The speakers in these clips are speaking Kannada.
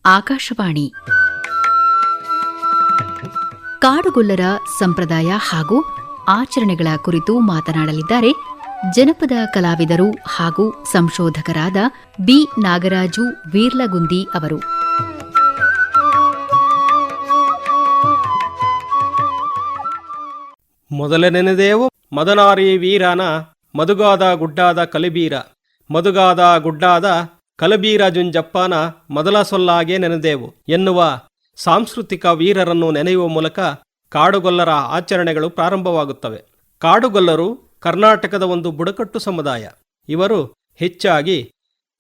ಆಕಾಶವಾಣಿ ಕಾಡುಗೊಲ್ಲರ ಸಂಪ್ರದಾಯ ಹಾಗೂ ಆಚರಣೆಗಳ ಕುರಿತು ಮಾತನಾಡಲಿದ್ದಾರೆ ಜನಪದ ಕಲಾವಿದರು ಹಾಗೂ ಸಂಶೋಧಕರಾದ ಬಿ ನಾಗರಾಜು ವೀರ್ಲಗುಂದಿ ಅವರು. ಮೊದಲನೆಯದೇವು ಮದನಾರಿ ವೀರನ ಮದುಗಾದ ಗುಡ್ಡಾದ ಕಲಬೀರ, ಮದುಗಾದ ಗುಡ್ಡಾದ ಕಲಬೀರ ಜುಂಜಪ್ಪನ ಮೊದಲ ಸೊಲ್ಲಾಗೆ ನೆನೆದೆವು ಎನ್ನುವ ಸಾಂಸ್ಕೃತಿಕ ವೀರರನ್ನು ನೆನೆಯುವ ಮೂಲಕ ಕಾಡುಗೊಲ್ಲರ ಆಚರಣೆಗಳು ಪ್ರಾರಂಭವಾಗುತ್ತವೆ. ಕಾಡುಗೊಲ್ಲರು ಕರ್ನಾಟಕದ ಒಂದು ಬುಡಕಟ್ಟು ಸಮುದಾಯ. ಇವರು ಹೆಚ್ಚಾಗಿ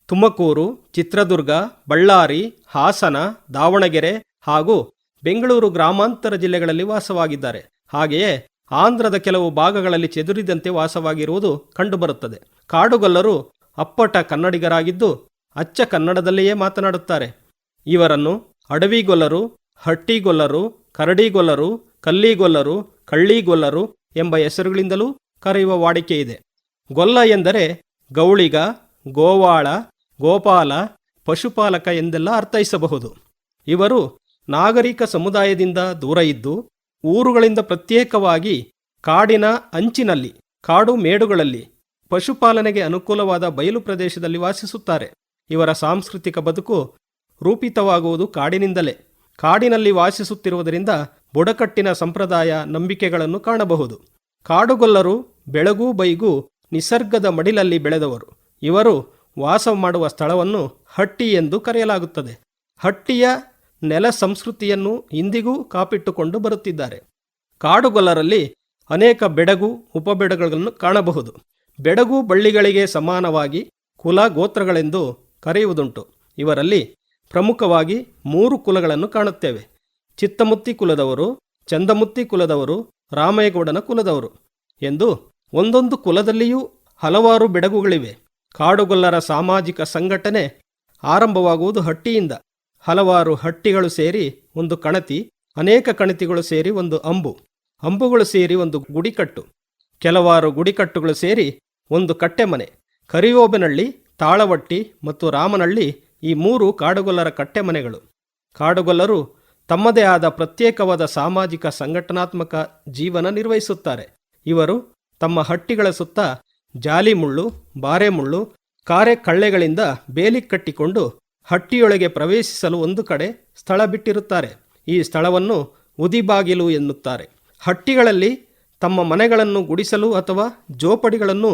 ತುಮಕೂರು, ಚಿತ್ರದುರ್ಗ, ಬಳ್ಳಾರಿ, ಹಾಸನ, ದಾವಣಗೆರೆ ಹಾಗೂ ಬೆಂಗಳೂರು ಗ್ರಾಮಾಂತರ ಜಿಲ್ಲೆಗಳಲ್ಲಿ ವಾಸವಾಗಿದ್ದಾರೆ. ಹಾಗೆಯೇ ಆಂಧ್ರದ ಕೆಲವು ಭಾಗಗಳಲ್ಲಿ ಚೆದುರಿದಂತೆ ವಾಸವಾಗಿರುವುದು ಕಂಡುಬರುತ್ತದೆ. ಕಾಡುಗೊಲ್ಲರು ಅಪ್ಪಟ ಕನ್ನಡಿಗರಾಗಿದ್ದು ಅಚ್ಚ ಕನ್ನಡದಲ್ಲಿಯೇ ಮಾತನಾಡುತ್ತಾರೆ. ಇವರನ್ನು ಅಡವಿಗೊಲ್ಲರು, ಹಟ್ಟಿಗೊಲ್ಲರು, ಕರಡಿಗೊಲ್ಲರು, ಕಲ್ಲಿಗೊಲ್ಲರು, ಕಳ್ಳಿಗೊಲ್ಲರು ಎಂಬ ಹೆಸರುಗಳಿಂದಲೂ ಕರೆಯುವ ವಾಡಿಕೆಯಿದೆ. ಗೊಲ್ಲ ಎಂದರೆ ಗೌಳಿಗ, ಗೋವಾಳ, ಗೋಪಾಲ, ಪಶುಪಾಲಕ ಎಂದೆಲ್ಲ ಅರ್ಥೈಸಬಹುದು. ಇವರು ನಾಗರಿಕ ಸಮುದಾಯದಿಂದ ದೂರ ಇದ್ದು ಊರುಗಳಿಂದ ಪ್ರತ್ಯೇಕವಾಗಿ ಕಾಡಿನ ಅಂಚಿನಲ್ಲಿ, ಕಾಡು ಮೇಡುಗಳಲ್ಲಿ, ಪಶುಪಾಲನೆಗೆ ಅನುಕೂಲವಾದ ಬಯಲು ಪ್ರದೇಶದಲ್ಲಿ ವಾಸಿಸುತ್ತಾರೆ. ಇವರ ಸಾಂಸ್ಕೃತಿಕ ಬದುಕು ರೂಪಿತವಾಗುವುದು ಕಾಡಿನಿಂದಲೇ. ಕಾಡಿನಲ್ಲಿ ವಾಸಿಸುತ್ತಿರುವುದರಿಂದ ಬುಡಕಟ್ಟಿನ ಸಂಪ್ರದಾಯ ನಂಬಿಕೆಗಳನ್ನು ಕಾಣಬಹುದು. ಕಾಡುಗೊಲ್ಲರು ಬೆಳಗೂ ಬೈಗೂ ನಿಸರ್ಗದ ಮಡಿಲಲ್ಲಿ ಬೆಳೆದವರು. ಇವರು ವಾಸ ಮಾಡುವ ಸ್ಥಳವನ್ನು ಹಟ್ಟಿ ಎಂದು ಕರೆಯಲಾಗುತ್ತದೆ. ಹಟ್ಟಿಯ ನೆಲ ಸಂಸ್ಕೃತಿಯನ್ನು ಇಂದಿಗೂ ಕಾಪಿಟ್ಟುಕೊಂಡು ಬರುತ್ತಿದ್ದಾರೆ. ಕಾಡುಗೊಲ್ಲರಲ್ಲಿ ಅನೇಕ ಬೆಡಗು ಉಪಬೆಡಗುಗಳನ್ನು ಕಾಣಬಹುದು. ಬೆಡಗು ಬಳ್ಳಿಗಳಿಗೆ ಸಮಾನವಾಗಿ ಕುಲ ಗೋತ್ರಗಳೆಂದು ಕರೆಯುವುದುಂಟು. ಇವರಲ್ಲಿ ಪ್ರಮುಖವಾಗಿ 3 ಕುಲಗಳನ್ನು ಕಾಣುತ್ತೇವೆ. ಚಿತ್ತಮುತ್ತಿ ಕುಲದವರು, ಚಂದಮುತ್ತಿ ಕುಲದವರು, ರಾಮೇಗೌಡನ ಕುಲದವರು ಎಂದು ಒಂದೊಂದು ಕುಲದಲ್ಲಿಯೂ ಹಲವಾರು ಬೆಡಗುಗಳಿವೆ. ಕಾಡುಗೊಲ್ಲರ ಸಾಮಾಜಿಕ ಸಂಘಟನೆ ಆರಂಭವಾಗುವುದು ಹಟ್ಟಿಯಿಂದ. ಹಲವಾರು ಹಟ್ಟಿಗಳು ಸೇರಿ ಒಂದು ಕಣತಿ, ಅನೇಕ ಕಣತಿಗಳು ಸೇರಿ ಒಂದು ಅಂಬು, ಅಂಬುಗಳು ಸೇರಿ ಒಂದು ಗುಡಿಕಟ್ಟು, ಕೆಲವಾರು ಗುಡಿಕಟ್ಟುಗಳು ಸೇರಿ ಒಂದು ಕಟ್ಟೆಮನೆ. ಕರಿಯೋಬನಹಳ್ಳಿ, ತಾಳವಟ್ಟಿ ಮತ್ತು ರಾಮನಹಳ್ಳಿ ಈ 3 ಕಾಡುಗೊಲ್ಲರ ಕಟ್ಟೆಮನೆಗಳು. ಕಾಡುಗೊಲ್ಲರು ತಮ್ಮದೇ ಆದ ಪ್ರತ್ಯೇಕವಾದ ಸಾಮಾಜಿಕ ಸಂಘಟನಾತ್ಮಕ ಜೀವನ ನಿರ್ವಹಿಸುತ್ತಾರೆ. ಇವರು ತಮ್ಮ ಹಟ್ಟಿಗಳ ಸುತ್ತ ಜಾಲಿಮುಳ್ಳು, ಬಾರೆಮುಳ್ಳು, ಕಾರೆ ಕಳ್ಳೆಗಳಿಂದ ಬೇಲಿ ಕಟ್ಟಿಕೊಂಡು ಹಟ್ಟಿಯೊಳಗೆ ಪ್ರವೇಶಿಸಲು ಒಂದು ಕಡೆ ಸ್ಥಳ ಬಿಟ್ಟಿರುತ್ತಾರೆ. ಈ ಸ್ಥಳವನ್ನು ಉದಿಬಾಗಿಲು ಎನ್ನುತ್ತಾರೆ. ಹಟ್ಟಿಗಳಲ್ಲಿ ತಮ್ಮ ಮನೆಗಳನ್ನು ಗುಡಿಸಲು ಅಥವಾ ಜೋಪಡಿಗಳನ್ನು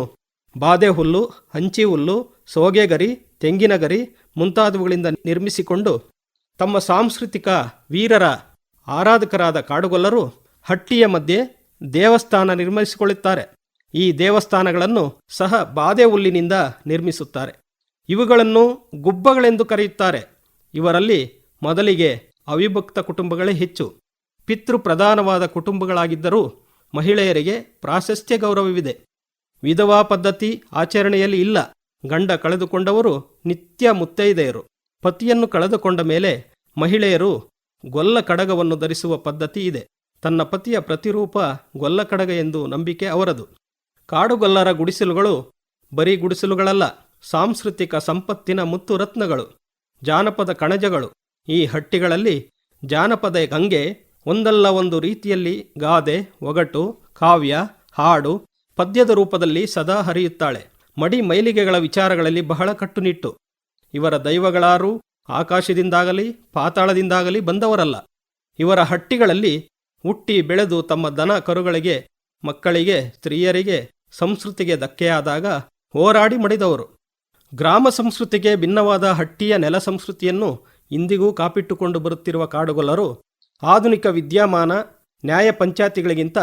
ಬಾದೆ ಹುಲ್ಲು, ಹಂಚಿ ಹುಲ್ಲು, ಸೋಗೆಗರಿ, ತೆಂಗಿನಗರಿ ಮುಂತಾದವುಗಳಿಂದ ನಿರ್ಮಿಸಿಕೊಂಡು ತಮ್ಮ ಸಾಂಸ್ಕೃತಿಕ ವೀರರ ಆರಾಧಕರಾದ ಕಾಡುಗೊಲ್ಲರು ಹಟ್ಟಿಯ ಮಧ್ಯೆ ದೇವಸ್ಥಾನ ನಿರ್ಮಿಸಿಕೊಳ್ಳುತ್ತಾರೆ. ಈ ದೇವಸ್ಥಾನಗಳನ್ನು ಸಹ ಬಾದೆ ಹುಲ್ಲಿನಿಂದ ನಿರ್ಮಿಸುತ್ತಾರೆ. ಇವುಗಳನ್ನು ಗುಬ್ಬಗಳೆಂದು ಕರೆಯುತ್ತಾರೆ. ಇವರಲ್ಲಿ ಮೊದಲಿಗೆ ಅವಿಭಕ್ತ ಕುಟುಂಬಗಳೇ ಹೆಚ್ಚು. ಪಿತೃಪ್ರಧಾನವಾದ ಕುಟುಂಬಗಳಾಗಿದ್ದರೂ ಮಹಿಳೆಯರಿಗೆ ಪ್ರಾಶಸ್ತ್ಯ ಗೌರವವಿದೆ. ವಿಧವಾ ಪದ್ಧತಿ ಆಚರಣೆಯಲ್ಲಿ ಇಲ್ಲ. ಗಂಡ ಕಳೆದುಕೊಂಡವರು ನಿತ್ಯ ಮುತ್ತೈದೆಯರು. ಪತಿಯನ್ನು ಕಳೆದುಕೊಂಡ ಮೇಲೆ ಮಹಿಳೆಯರು ಗೊಲ್ಲ ಕಡಗವನ್ನು ಧರಿಸುವ ಪದ್ಧತಿ ಇದೆ. ತನ್ನ ಪತಿಯ ಪ್ರತಿರೂಪ ಗೊಲ್ಲ ಕಡಗ ಎಂದು ನಂಬಿಕೆ ಅವರದು. ಕಾಡುಗೊಲ್ಲರ ಗುಡಿಸಲುಗಳು ಬರೀ ಗುಡಿಸಲುಗಳಲ್ಲ, ಸಾಂಸ್ಕೃತಿಕ ಸಂಪತ್ತಿನ ಮುತ್ತು ರತ್ನಗಳು, ಜಾನಪದ ಕಣಜಗಳು. ಈ ಹಟ್ಟಿಗಳಲ್ಲಿ ಜಾನಪದ ಗಂಗೆ ಒಂದಲ್ಲ ಒಂದು ರೀತಿಯಲ್ಲಿ ಗಾದೆ, ಒಗಟು, ಕಾವ್ಯ, ಹಾಡು, ಪದ್ಯದ ರೂಪದಲ್ಲಿ ಸದಾ ಹರಿಯುತ್ತಾಳೆ. ಮಡಿ ಮೈಲಿಗೆಗಳ ವಿಚಾರಗಳಲ್ಲಿ ಬಹಳ ಕಟ್ಟುನಿಟ್ಟು. ಇವರ ದೈವಗಳಾರೂ ಆಕಾಶದಿಂದಾಗಲಿ ಪಾತಾಳದಿಂದಾಗಲಿ ಬಂದವರಲ್ಲ. ಇವರ ಹಟ್ಟಿಗಳಲ್ಲಿ ಹುಟ್ಟಿ ಬೆಳೆದು ತಮ್ಮ ದನ ಕರುಗಳಿಗೆ, ಮಕ್ಕಳಿಗೆ, ಸ್ತ್ರೀಯರಿಗೆ, ಸಂಸ್ಕೃತಿಗೆ ಧಕ್ಕೆಯಾದಾಗ ಹೋರಾಡಿ ಮಡಿದವರು. ಗ್ರಾಮ ಸಂಸ್ಕೃತಿಗೆ ಭಿನ್ನವಾದ ಹಟ್ಟಿಯ ನೆಲ ಸಂಸ್ಕೃತಿಯನ್ನು ಇಂದಿಗೂ ಕಾಪಿಟ್ಟುಕೊಂಡು ಬರುತ್ತಿರುವ ಕಾಡುಗೊಲ್ಲರು ಆಧುನಿಕ ವಿದ್ಯಮಾನ ನ್ಯಾಯ ಪಂಚಾಯತಿಗಳಿಗಿಂತ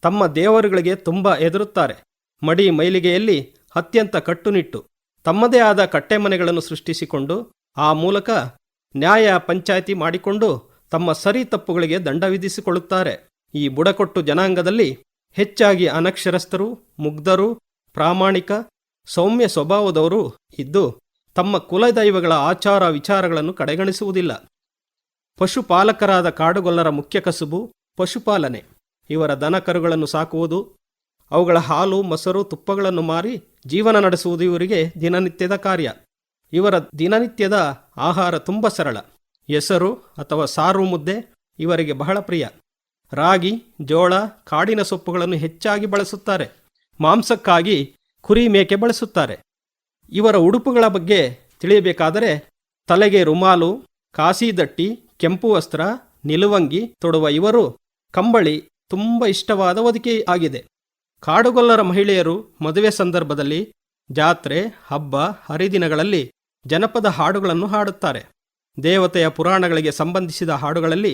ತಮ್ಮ ದೇವರುಗಳಿಗೆ ತುಂಬ ಹೆದರುತ್ತಾರೆ. ಮಡಿ ಮೈಲಿಗೆಯಲ್ಲಿ ಅತ್ಯಂತ ಕಟ್ಟುನಿಟ್ಟು ತಮ್ಮದೇ ಆದ ಕಟ್ಟೆಮನೆಗಳನ್ನು ಸೃಷ್ಟಿಸಿಕೊಂಡು ಆ ಮೂಲಕ ನ್ಯಾಯ ಪಂಚಾಯಿತಿ ಮಾಡಿಕೊಂಡು ತಮ್ಮ ಸರಿ ತಪ್ಪುಗಳಿಗೆ ದಂಡ ವಿಧಿಸಿಕೊಳ್ಳುತ್ತಾರೆ. ಈ ಬುಡಕಟ್ಟು ಜನಾಂಗದಲ್ಲಿ ಹೆಚ್ಚಾಗಿ ಅನಕ್ಷರಸ್ಥರು, ಮುಗ್ಧರು, ಪ್ರಾಮಾಣಿಕ, ಸೌಮ್ಯ ಸ್ವಭಾವದವರು ಇದ್ದು ತಮ್ಮ ಕುಲದೈವಗಳ ಆಚಾರ ವಿಚಾರಗಳನ್ನು ಕಡೆಗಣಿಸುವುದಿಲ್ಲ. ಪಶುಪಾಲಕರಾದ ಕಾಡುಗೊಲ್ಲರ ಮುಖ್ಯ ಕಸುಬು ಪಶುಪಾಲನೆ. ಇವರ ದನ ಕರುಗಳನ್ನು ಸಾಕುವುದು, ಅವುಗಳ ಹಾಲು, ಮೊಸರು, ತುಪ್ಪಗಳನ್ನು ಮಾರಿ ಜೀವನ ನಡೆಸುವುದು ಇವರಿಗೆ ದಿನನಿತ್ಯದ ಕಾರ್ಯ. ಇವರ ದಿನನಿತ್ಯದ ಆಹಾರ ತುಂಬ ಸರಳ. ಹೆಸರು ಅಥವಾ ಸಾರು ಮುದ್ದೆ ಇವರಿಗೆ ಬಹಳ ಪ್ರಿಯ. ರಾಗಿ, ಜೋಳ, ಕಾಡಿನ ಸೊಪ್ಪುಗಳನ್ನು ಹೆಚ್ಚಾಗಿ ಬಳಸುತ್ತಾರೆ. ಮಾಂಸಕ್ಕಾಗಿ ಕುರಿ, ಮೇಕೆ ಬಳಸುತ್ತಾರೆ. ಇವರ ಉಡುಪುಗಳ ಬಗ್ಗೆ ತಿಳಿಯಬೇಕಾದರೆ ತಲೆಗೆ ರುಮಾಲು, ಕಾಸಿದಟ್ಟಿ, ಕೆಂಪು ವಸ್ತ್ರ, ನಿಲುವಂಗಿ ತೊಡುವ ಇವರು ಕಂಬಳಿ ತುಂಬ ಇಷ್ಟವಾದ ಹೊದಿಕೆ ಆಗಿದೆ. ಕಾಡುಗೊಲ್ಲರ ಮಹಿಳೆಯರು ಮದುವೆ ಸಂದರ್ಭದಲ್ಲಿ, ಜಾತ್ರೆ, ಹಬ್ಬ, ಹರಿದಿನಗಳಲ್ಲಿ ಜನಪದ ಹಾಡುಗಳನ್ನು ಹಾಡುತ್ತಾರೆ. ದೇವತೆಯ ಪುರಾಣಗಳಿಗೆ ಸಂಬಂಧಿಸಿದ ಹಾಡುಗಳಲ್ಲಿ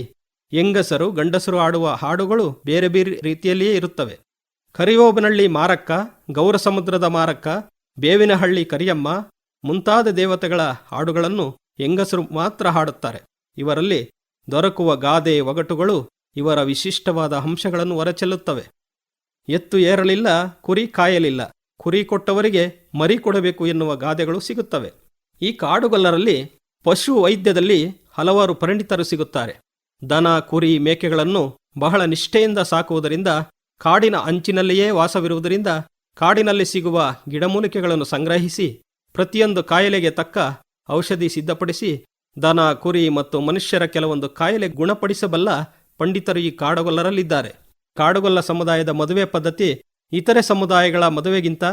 ಹೆಂಗಸರು, ಗಂಡಸರು ಆಡುವ ಹಾಡುಗಳು ಬೇರೆ ಬೇರೆ ರೀತಿಯಲ್ಲಿಯೇ ಇರುತ್ತವೆ. ಕರಿಯೋಬನಹಳ್ಳಿ ಮಾರಕ್ಕ, ಗೌರಸಮುದ್ರದ ಮಾರಕ್ಕ, ಬೇವಿನಹಳ್ಳಿ ಕರಿಯಮ್ಮ ಮುಂತಾದ ದೇವತೆಗಳ ಹಾಡುಗಳನ್ನು ಹೆಂಗಸರು ಮಾತ್ರ ಹಾಡುತ್ತಾರೆ. ಇವರಲ್ಲಿ ದೊರಕುವ ಗಾದೆ, ಒಗಟುಗಳು ಇವರ ವಿಶಿಷ್ಟವಾದ ಅಂಶಗಳನ್ನು ಹೊರಚೆಲ್ಲುತ್ತವೆ. ಎತ್ತು ಏರಲಿಲ್ಲ, ಕುರಿ ಕಾಯಲಿಲ್ಲ, ಕುರಿ ಕೊಟ್ಟವರಿಗೆ ಮರಿ ಕೊಡಬೇಕು ಎನ್ನುವ ಗಾದೆಗಳು ಸಿಗುತ್ತವೆ. ಈ ಕಾಡುಗೊಲ್ಲರಲ್ಲಿ ಪಶು ವೈದ್ಯದಲ್ಲಿ ಹಲವಾರು ಪರಿಣಿತರು ಸಿಗುತ್ತಾರೆ. ದನ, ಕುರಿ, ಮೇಕೆಗಳನ್ನು ಬಹಳ ನಿಷ್ಠೆಯಿಂದ ಸಾಕುವುದರಿಂದ, ಕಾಡಿನ ಅಂಚಿನಲ್ಲಿಯೇ ವಾಸವಿರುವುದರಿಂದ ಕಾಡಿನಲ್ಲಿ ಸಿಗುವ ಗಿಡಮೂಲಿಕೆಗಳನ್ನು ಸಂಗ್ರಹಿಸಿ ಪ್ರತಿಯೊಂದು ಕಾಯಿಲೆಗೆ ತಕ್ಕ ಔಷಧಿ ಸಿದ್ಧಪಡಿಸಿ ದನ, ಕುರಿ ಮತ್ತು ಮನುಷ್ಯರ ಕೆಲವೊಂದು ಕಾಯಿಲೆ ಗುಣಪಡಿಸಬಲ್ಲ ಪಂಡಿತರು ಈ ಕಾಡುಗೊಲ್ಲರಲ್ಲಿದ್ದಾರೆ. ಕಾಡುಗೊಲ್ಲ ಸಮುದಾಯದ ಮದುವೆ ಪದ್ಧತಿ ಇತರೆ ಸಮುದಾಯಗಳ ಮದುವೆಗಿಂತ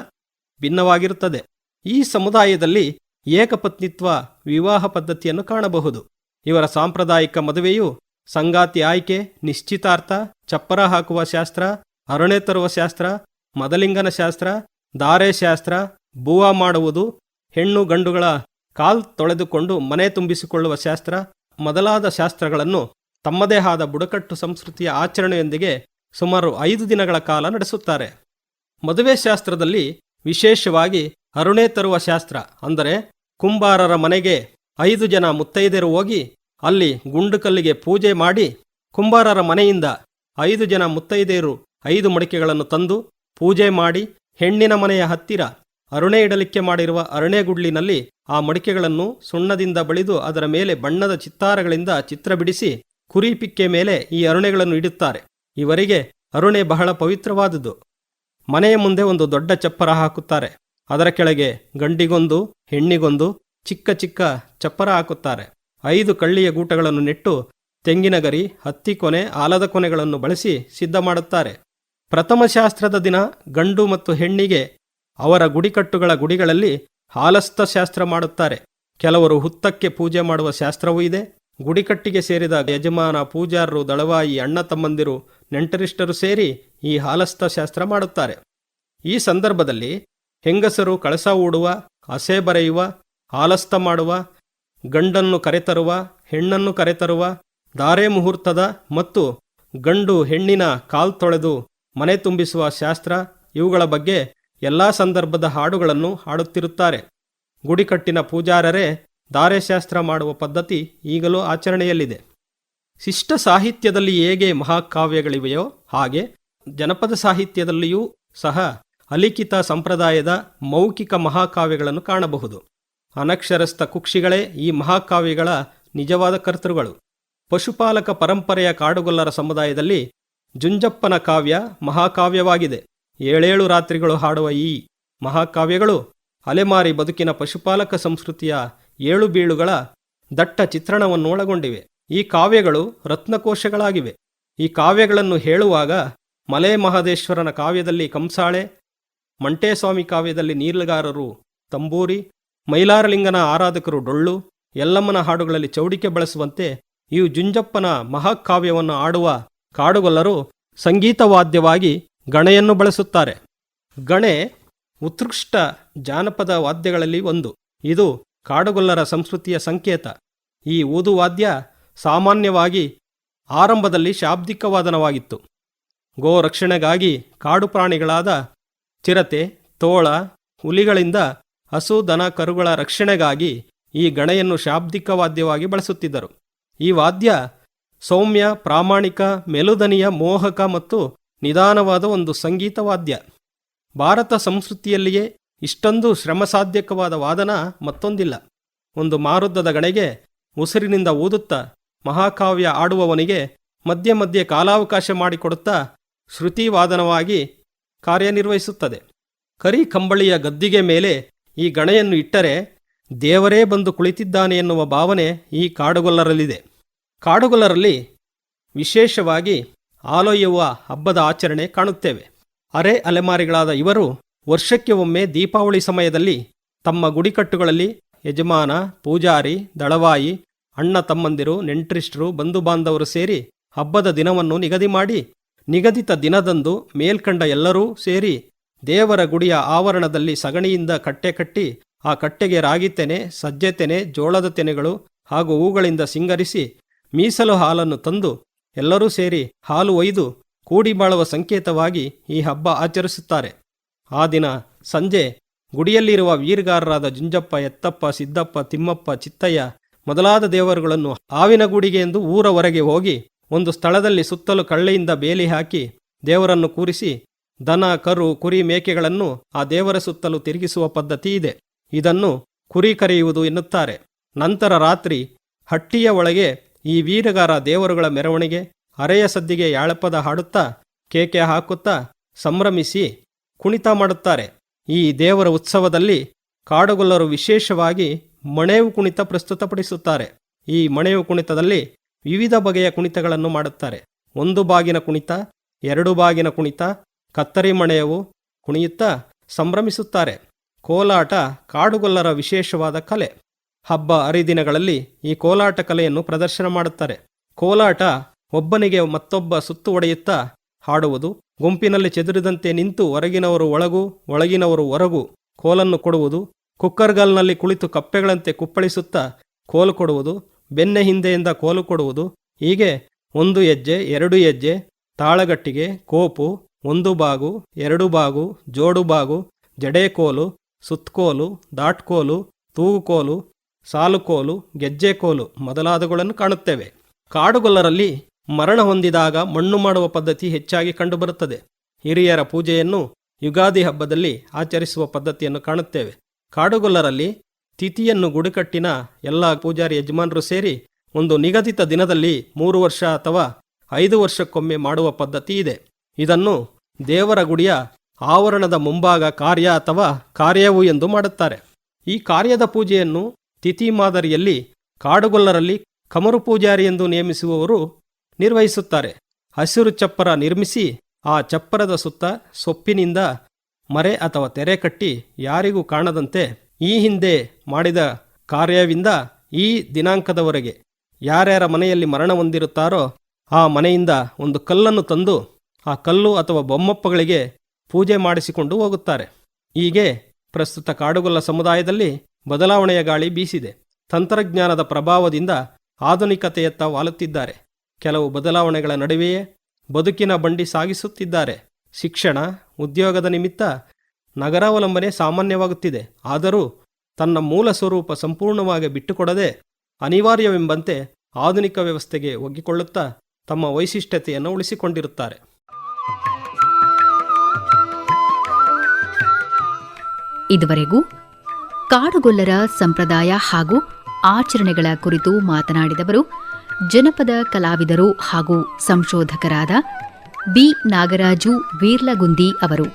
ಭಿನ್ನವಾಗಿರುತ್ತದೆ. ಈ ಸಮುದಾಯದಲ್ಲಿ ಏಕಪತ್ನಿತ್ವ ವಿವಾಹ ಪದ್ಧತಿಯನ್ನು ಕಾಣಬಹುದು. ಇವರ ಸಾಂಪ್ರದಾಯಿಕ ಮದುವೆಯು ಸಂಗಾತಿ ಆಯ್ಕೆ, ನಿಶ್ಚಿತಾರ್ಥ, ಚಪ್ಪರ ಹಾಕುವ ಶಾಸ್ತ್ರ, ಅರಣೆ ತರುವ ಶಾಸ್ತ್ರ, ಮದಲಿಂಗನ ಶಾಸ್ತ್ರ, ಧಾರೆ ಶಾಸ್ತ್ರ, ಬೂವ ಮಾಡುವುದು, ಹೆಣ್ಣು ಗಂಡುಗಳ ಕಾಲ್ ತೊಳೆದುಕೊಂಡು ಮನೆ ತುಂಬಿಸಿಕೊಳ್ಳುವ ಶಾಸ್ತ್ರ ಮೊದಲಾದ ಶಾಸ್ತ್ರಗಳನ್ನು ತಮ್ಮದೇ ಆದ ಬುಡಕಟ್ಟು ಸಂಸ್ಕೃತಿಯ ಆಚರಣೆಯೊಂದಿಗೆ ಸುಮಾರು 5 ದಿನಗಳ ಕಾಲ ನಡೆಸುತ್ತಾರೆ. ಮದುವೆ ಶಾಸ್ತ್ರದಲ್ಲಿ ವಿಶೇಷವಾಗಿ ಅರುಣೆ ತರುವ ಶಾಸ್ತ್ರ, ಅಂದರೆ ಕುಂಬಾರರ ಮನೆಗೆ 5 ಜನ ಮುತ್ತೈದೆಯರು ಹೋಗಿ ಅಲ್ಲಿ ಗುಂಡುಕಲ್ಲಿಗೆ ಪೂಜೆ ಮಾಡಿ ಕುಂಬಾರರ ಮನೆಯಿಂದ 5 ಜನ ಮುತ್ತೈದೆಯರು 5 ಮಡಿಕೆಗಳನ್ನು ತಂದು ಪೂಜೆ ಮಾಡಿ ಹೆಣ್ಣಿನ ಮನೆಯ ಹತ್ತಿರ ಅರುಣೆ ಇಡಲಿಕ್ಕೆ ಮಾಡಿರುವ ಅರಣೆಗುಡ್ಲಿನಲ್ಲಿ ಆ ಮಡಿಕೆಗಳನ್ನು ಸುಣ್ಣದಿಂದ ಬಳಿದು ಅದರ ಮೇಲೆ ಬಣ್ಣದ ಚಿತ್ತಾರಗಳಿಂದ ಚಿತ್ರ ಬಿಡಿಸಿ ಕುರಿ ಪಿಕ್ಕೆ ಮೇಲೆ ಈ ಅರುಣೆಗಳನ್ನು ಇಡುತ್ತಾರೆ. ಇವರಿಗೆ ಅರುಣೆ ಬಹಳ ಪವಿತ್ರವಾದುದು. ಮನೆಯ ಮುಂದೆ ಒಂದು ದೊಡ್ಡ ಚಪ್ಪರ ಹಾಕುತ್ತಾರೆ. ಅದರ ಕೆಳಗೆ ಗಂಡಿಗೊಂದು, ಹೆಣ್ಣಿಗೊಂದು ಚಿಕ್ಕ ಚಿಕ್ಕ ಚಪ್ಪರ ಹಾಕುತ್ತಾರೆ. 5 ಕಳ್ಳಿಯ ಗೂಟಗಳನ್ನು ನೆಟ್ಟು ತೆಂಗಿನ ಗರಿ, ಹತ್ತಿ ಕೊನೆ, ಆಲದ ಕೊನೆಗಳನ್ನು ಬಳಸಿ ಸಿದ್ಧ ಮಾಡುತ್ತಾರೆ. ಪ್ರಥಮ ಶಾಸ್ತ್ರದ ದಿನ ಗಂಡು ಮತ್ತು ಹೆಣ್ಣಿಗೆ ಅವರ ಗುಡಿಕಟ್ಟುಗಳ ಗುಡಿಗಳಲ್ಲಿ ಹಾಲಸ್ತ ಶಾಸ್ತ್ರ ಮಾಡುತ್ತಾರೆ. ಕೆಲವರು ಹುತ್ತಕ್ಕೆ ಪೂಜೆ ಮಾಡುವ ಶಾಸ್ತ್ರವೂ ಇದೆ. ಗುಡಿಕಟ್ಟಿಗೆ ಸೇರಿದ ಯಜಮಾನ, ಪೂಜಾರರು, ದಳವಾಯಿ, ಅಣ್ಣ ತಮ್ಮಂದಿರು, ನೆಂಟರಿಷ್ಟರು ಸೇರಿ ಈ ಹಾಲಸ್ತ ಶಾಸ್ತ್ರ ಮಾಡುತ್ತಾರೆ. ಈ ಸಂದರ್ಭದಲ್ಲಿ ಹೆಂಗಸರು ಕಳಸ ಹೂಡುವ, ಹಸೆ ಬರೆಯುವ, ಹಾಲಸ್ತ ಮಾಡುವ, ಗಂಡನ್ನು ಕರೆತರುವ, ಹೆಣ್ಣನ್ನು ಕರೆತರುವ, ಧಾರೆ ಮುಹೂರ್ತದ ಮತ್ತು ಗಂಡು ಹೆಣ್ಣಿನ ಕಾಲ್ ತೊಳೆದು ಮನೆ ತುಂಬಿಸುವ ಶಾಸ್ತ್ರ ಇವುಗಳ ಬಗ್ಗೆ ಎಲ್ಲ ಸಂದರ್ಭದ ಹಾಡುಗಳನ್ನು ಹಾಡುತ್ತಿರುತ್ತಾರೆ. ಗುಡಿಕಟ್ಟಿನ ಪೂಜಾರರೇ ಧಾರೆಶಾಸ್ತ್ರ ಮಾಡುವ ಪದ್ಧತಿ ಈಗಲೂ ಆಚರಣೆಯಲ್ಲಿದೆ. ಶಿಷ್ಟ ಸಾಹಿತ್ಯದಲ್ಲಿ ಹೇಗೆ ಮಹಾಕಾವ್ಯಗಳಿವೆಯೋ ಹಾಗೆ ಜನಪದ ಸಾಹಿತ್ಯದಲ್ಲಿಯೂ ಸಹ ಅಲಿಖಿತ ಸಂಪ್ರದಾಯದ ಮೌಖಿಕ ಮಹಾಕಾವ್ಯಗಳನ್ನು ಕಾಣಬಹುದು. ಅನಕ್ಷರಸ್ಥ ಕುಕ್ಷಿಗಳೇ ಈ ಮಹಾಕಾವ್ಯಗಳ ನಿಜವಾದ ಕರ್ತೃಗಳು. ಪಶುಪಾಲಕ ಪರಂಪರೆಯ ಕಾಡುಗೊಲ್ಲರ ಸಮುದಾಯದಲ್ಲಿ ಜುಂಜಪ್ಪನ ಕಾವ್ಯ ಮಹಾಕಾವ್ಯವಾಗಿದೆ. 7 ರಾತ್ರಿಗಳು ಹಾಡುವ ಈ ಮಹಾಕಾವ್ಯಗಳು ಅಲೆಮಾರಿ ಬದುಕಿನ ಪಶುಪಾಲಕ ಸಂಸ್ಕೃತಿಯ 7 ಬೀಳುಗಳ ದಟ್ಟ ಚಿತ್ರಣವನ್ನು ಒಳಗೊಂಡಿವೆ. ಈ ಕಾವ್ಯಗಳು ರತ್ನಕೋಶಗಳಾಗಿವೆ. ಈ ಕಾವ್ಯಗಳನ್ನು ಹೇಳುವಾಗ ಮಲೆ ಮಹದೇಶ್ವರನ ಕಾವ್ಯದಲ್ಲಿ ಕಂಸಾಳೆ, ಮಂಟೇಸ್ವಾಮಿ ಕಾವ್ಯದಲ್ಲಿ ನೀಲಗಾರರು ತಂಬೂರಿ, ಮೈಲಾರಲಿಂಗನ ಆರಾಧಕರು ಡೊಳ್ಳು, ಯಲ್ಲಮ್ಮನ ಹಾಡುಗಳಲ್ಲಿ ಚೌಡಿಕೆ ಬಳಸುವಂತೆ ಈ ಜುಂಜಪ್ಪನ ಮಹಾಕಾವ್ಯವನ್ನು ಆಡುವ ಕಾಡುಗೊಲ್ಲರು ಸಂಗೀತವಾದ್ಯವಾಗಿ ಗಣೆಯನ್ನು ಬಳಸುತ್ತಾರೆ. ಗಣೆ ಉತ್ಕೃಷ್ಟ ಜಾನಪದ ವಾದ್ಯಗಳಲ್ಲಿ ಒಂದು. ಇದು ಕಾಡುಗೊಲ್ಲರ ಸಂಸ್ಕೃತಿಯ ಸಂಕೇತ. ಈ ಊದುವಾದ್ಯ ಸಾಮಾನ್ಯವಾಗಿ ಆರಂಭದಲ್ಲಿ ಶಾಬ್ದಿಕ ವಾದನವಾಗಿತ್ತು. ಗೋ ರಕ್ಷಣೆಗಾಗಿ ಕಾಡು ಪ್ರಾಣಿಗಳಾದ ಚಿರತೆ, ತೋಳ, ಹುಲಿಗಳಿಂದ ಹಸು, ದನ, ಕರುಗಳ ರಕ್ಷಣೆಗಾಗಿ ಈ ಗಣೆಯನ್ನು ಶಾಬ್ದಿಕ ವಾದ್ಯವಾಗಿ ಬಳಸುತ್ತಿದ್ದರು. ಈ ವಾದ್ಯ ಸೌಮ್ಯ, ಪ್ರಾಮಾಣಿಕ, ಮೆಲುದನಿಯ, ಮೋಹಕ ಮತ್ತು ನಿಧಾನವಾದ ಒಂದು ಸಂಗೀತ ವಾದ್ಯ. ಭಾರತ ಸಂಸ್ಕೃತಿಯಲ್ಲಿಯೇ ಇಷ್ಟೊಂದು ಶ್ರಮಸಾಧ್ಯಕವಾದ ವಾದನ ಮತ್ತೊಂದಿಲ್ಲ. ಒಂದು ಮಾರುದ್ದದ ಗಣೆಗೆ ಉಸಿರಿನಿಂದ ಊದುತ್ತಾ ಮಹಾಕಾವ್ಯ ಆಡುವವನಿಗೆ ಮಧ್ಯೆ ಮಧ್ಯೆ ಕಾಲಾವಕಾಶ ಮಾಡಿಕೊಡುತ್ತಾ ಶ್ರುತಿ ವಾದನವಾಗಿ ಕಾರ್ಯನಿರ್ವಹಿಸುತ್ತದೆ. ಕರಿ ಕಂಬಳಿಯ ಗದ್ದಿಗೆ ಮೇಲೆ ಈ ಗಣೆಯನ್ನು ಇಟ್ಟರೆ ದೇವರೇ ಬಂದು ಕುಳಿತಿದ್ದಾನೆ ಎನ್ನುವ ಭಾವನೆ ಈ ಕಾಡುಗೊಲ್ಲರಲ್ಲಿದೆ. ಕಾಡುಗೊಲ್ಲರಲ್ಲಿ ವಿಶೇಷವಾಗಿ ಆಲೊಯ್ಯುವ ಹಬ್ಬದ ಆಚರಣೆ ಕಾಣುತ್ತೇವೆ. ಅರೆ ಅಲೆಮಾರಿಗಳಾದ ಇವರು ವರ್ಷಕ್ಕೆ ಒಮ್ಮೆ ದೀಪಾವಳಿ ಸಮಯದಲ್ಲಿ ತಮ್ಮ ಗುಡಿಕಟ್ಟುಗಳಲ್ಲಿ ಯಜಮಾನ, ಪೂಜಾರಿ, ದಳವಾಯಿ, ಅಣ್ಣ ತಮ್ಮಂದಿರು, ನೆಂಟ್ರಿಷ್ಟ್ರು, ಬಂಧು ಬಾಂಧವರು ಸೇರಿ ಹಬ್ಬದ ದಿನವನ್ನು ನಿಗದಿ ಮಾಡಿ ನಿಗದಿತ ದಿನದಂದು ಮೇಲ್ಕಂಡ ಎಲ್ಲರೂ ಸೇರಿ ದೇವರ ಗುಡಿಯ ಆವರಣದಲ್ಲಿ ಸಗಣಿಯಿಂದ ಕಟ್ಟೆ ಕಟ್ಟಿ ಆ ಕಟ್ಟೆಗೆ ರಾಗಿ ತೆನೆ, ಸಜ್ಜೆ ತೆನೆ, ಜೋಳದ ತೆನೆಗಳು ಹಾಗೂ ಹೂಗಳಿಂದ ಸಿಂಗರಿಸಿ ಮೀಸಲು ಹಾಲನ್ನು ತಂದು ಎಲ್ಲರೂ ಸೇರಿ ಹಾಲು ಒಯ್ದು ಕೂಡಿ ಬಾಳುವ ಸಂಕೇತವಾಗಿ ಈ ಹಬ್ಬ ಆಚರಿಸುತ್ತಾರೆ. ಆ ದಿನ ಸಂಜೆ ಗುಡಿಯಲ್ಲಿರುವ ವೀರಗಾರರಾದ ಜುಂಜಪ್ಪ, ಎತ್ತಪ್ಪ, ಸಿದ್ದಪ್ಪ, ತಿಮ್ಮಪ್ಪ, ಚಿತ್ತಯ್ಯ ಮೊದಲಾದ ದೇವರುಗಳನ್ನು ಹಾವಿನ ಗೂಡಿಗೆ ಎಂದು ಊರ ಹೊರಗೆ ಹೋಗಿ ಒಂದು ಸ್ಥಳದಲ್ಲಿ ಸುತ್ತಲೂ ಕಳ್ಳೆಯಿಂದ ಬೇಲಿ ಹಾಕಿ ದೇವರನ್ನು ಕೂರಿಸಿ ದನ, ಕರು, ಕುರಿ, ಮೇಕೆಗಳನ್ನು ಆ ದೇವರ ಸುತ್ತಲೂ ತಿರುಗಿಸುವ ಪದ್ಧತಿ ಇದೆ. ಇದನ್ನು ಕುರಿ ಕರೆಯುವುದು ಎನ್ನುತ್ತಾರೆ. ನಂತರ ರಾತ್ರಿ ಹಟ್ಟಿಯ ಒಳಗೆ ಈ ವೀರಗಾರ ದೇವರುಗಳ ಮೆರವಣಿಗೆ ಅರೆಯ ಸದ್ದಿಗೆ ಯಾಳಪದ ಹಾಡುತ್ತಾ ಕೇಕೆ ಹಾಕುತ್ತಾ ಸಂಭ್ರಮಿಸಿ ಕುಣಿತ ಮಾಡುತ್ತಾರೆ. ಈ ದೇವರ ಉತ್ಸವದಲ್ಲಿ ಕಾಡುಗೊಲ್ಲರು ವಿಶೇಷವಾಗಿ ಮಣೇವು ಕುಣಿತ ಪ್ರಸ್ತುತಪಡಿಸುತ್ತಾರೆ. ಈ ಮಣೇವು ಕುಣಿತದಲ್ಲಿ ವಿವಿಧ ಬಗೆಯ ಕುಣಿತಗಳನ್ನು ಮಾಡುತ್ತಾರೆ. 1 ಬಾಗಿನ ಕುಣಿತ, 2 ಬಾಗಿನ ಕುಣಿತ, ಕತ್ತರಿ ಮಣೇವು ಕುಣಿಯುತ್ತಾ ಸಂಭ್ರಮಿಸುತ್ತಾರೆ. ಕೋಲಾಟ ಕಾಡುಗೊಲ್ಲರ ವಿಶೇಷವಾದ ಕಲೆ. ಹಬ್ಬ ಹರಿದಿನಗಳಲ್ಲಿ ಈ ಕೋಲಾಟ ಕಲೆಯನ್ನು ಪ್ರದರ್ಶನ ಮಾಡುತ್ತಾರೆ. ಕೋಲಾಟ ಒಬ್ಬನಿಗೆ ಮತ್ತೊಬ್ಬ ಸುತ್ತು ಹೊಡೆಯುತ್ತಾ ಹಾಡುವುದು, ಗುಂಪಿನಲ್ಲಿ ಚೆದುರಿದಂತೆ ನಿಂತು ಹೊರಗಿನವರು ಒಳಗೂ ಒಳಗಿನವರು ಹೊರಗೂ ಕೋಲನ್ನು ಕೊಡುವುದು, ಕುಕ್ಕರ್ಗಲ್ನಲ್ಲಿ ಕುಳಿತು ಕಪ್ಪೆಗಳಂತೆ ಕುಪ್ಪಳಿಸುತ್ತಾ ಕೋಲು ಕೊಡುವುದು, ಬೆನ್ನೆ ಹಿಂದೆಯಿಂದ ಕೋಲು ಕೊಡುವುದು, ಹೀಗೆ 1 ಹೆಜ್ಜೆ, 2 ಹೆಜ್ಜೆ, ತಾಳಗಟ್ಟಿಗೆ, ಕೋಪು, 1 ಬಾಗು, 2 ಬಾಗು, ಜೋಡು ಬಾಗು, ಜಡೇಕೋಲು, ಸುತ್ಕೋಲು, ದಾಟ್ಕೋಲು, ತೂಗುಕೋಲು, ಸಾಲುಕೋಲು, ಗೆಜ್ಜೆಕೋಲು ಮೊದಲಾದವುಗಳನ್ನು ಕಾಣುತ್ತೇವೆ. ಕಾಡುಗೊಲ್ಲರಲ್ಲಿ ಮರಣ ಹೊಂದಿದಾಗ ಮಣ್ಣು ಮಾಡುವ ಪದ್ಧತಿ ಹೆಚ್ಚಾಗಿ ಕಂಡುಬರುತ್ತದೆ. ಹಿರಿಯರ ಪೂಜೆಯನ್ನು ಯುಗಾದಿ ಹಬ್ಬದಲ್ಲಿ ಆಚರಿಸುವ ಪದ್ಧತಿಯನ್ನು ಕಾಣುತ್ತೇವೆ. ಕಾಡುಗೊಲ್ಲರಲ್ಲಿ ತಿಥಿಯನ್ನು ಗುಡಿಕಟ್ಟಿನ ಎಲ್ಲ ಪೂಜಾರಿ ಯಜಮಾನರು ಸೇರಿ ಒಂದು ನಿಗದಿತ ದಿನದಲ್ಲಿ 3 ವರ್ಷ ಅಥವಾ 5 ವರ್ಷಕ್ಕೊಮ್ಮೆ ಮಾಡುವ ಪದ್ಧತಿ ಇದೆ. ಇದನ್ನು ದೇವರ ಗುಡಿಯ ಆವರಣದ ಮುಂಭಾಗ ಕಾರ್ಯ ಅಥವಾ ಕಾರ್ಯವು ಎಂದು ಮಾಡುತ್ತಾರೆ. ಈ ಕಾರ್ಯದ ಪೂಜೆಯನ್ನು ತಿಥಿ ಮಾದರಿಯಲ್ಲಿ ಕಾಡುಗೊಲ್ಲರಲ್ಲಿ ಕಮರು ಪೂಜಾರಿ ಎಂದು ನೇಮಿಸುವವರು ನಿರ್ವಹಿಸುತ್ತಾರೆ. ಹಸಿರು ಚಪ್ಪರ ನಿರ್ಮಿಸಿ ಆ ಚಪ್ಪರದ ಸುತ್ತ ಸೊಪ್ಪಿನಿಂದ ಮರೆ ಅಥವಾ ತೆರೆ ಕಟ್ಟಿ ಯಾರಿಗೂ ಕಾಣದಂತೆ ಈ ಹಿಂದೆ ಮಾಡಿದ ಕಾರ್ಯವಿಂದ ಈ ದಿನಾಂಕದವರೆಗೆ ಯಾರ್ಯಾರ ಮನೆಯಲ್ಲಿ ಮರಣ ಹೊಂದಿರುತ್ತಾರೋ ಆ ಮನೆಯಿಂದ ಒಂದು ಕಲ್ಲನ್ನು ತಂದು ಆ ಕಲ್ಲು ಅಥವಾ ಬೊಮ್ಮಪ್ಪಗಳಿಗೆ ಪೂಜೆ ಮಾಡಿಸಿಕೊಂಡು ಹೋಗುತ್ತಾರೆ. ಹೀಗೆ ಪ್ರಸ್ತುತ ಕಾಡುಗೊಲ್ಲ ಸಮುದಾಯದಲ್ಲಿ ಬದಲಾವಣೆಯ ಗಾಳಿ ಬೀಸಿದೆ. ತಂತ್ರಜ್ಞಾನದ ಪ್ರಭಾವದಿಂದ ಆಧುನಿಕತೆಯತ್ತ ವಾಲುತ್ತಿದ್ದಾರೆ. ಕೆಲವು ಬದಲಾವಣೆಗಳ ನಡುವೆಯೇ ಬದುಕಿನ ಬಂಡಿ ಸಾಗಿಸುತ್ತಿದ್ದಾರೆ. ಶಿಕ್ಷಣ, ಉದ್ಯೋಗದ ನಿಮಿತ್ತ ನಗರಾವಲಂಬನೆ ಸಾಮಾನ್ಯವಾಗುತ್ತಿದೆ. ಆದರೂ ತನ್ನ ಮೂಲ ಸ್ವರೂಪ ಸಂಪೂರ್ಣವಾಗಿ ಬಿಟ್ಟುಕೊಡದೆ ಅನಿವಾರ್ಯವೆಂಬಂತೆ ಆಧುನಿಕ ವ್ಯವಸ್ಥೆಗೆ ಒಗ್ಗಿಕೊಳ್ಳುತ್ತಾ ತಮ್ಮ ವೈಶಿಷ್ಟ್ಯತೆಯನ್ನು ಉಳಿಸಿಕೊಂಡಿರುತ್ತಾರೆ. ಇದುವರೆಗೂ ಕಾಡುಗೊಲ್ಲರ ಸಂಪ್ರದಾಯ ಹಾಗೂ ಆಚರಣೆಗಳ ಕುರಿತು ಮಾತನಾಡಿದವರು ಜನಪದ ಕಲಾವಿದರು ಹಾಗೂ ಸಂಶೋಧಕರಾದ ಬಿ ನಾಗರಾಜು ವೀರ್ಲಗುಂದಿ ಅವರು.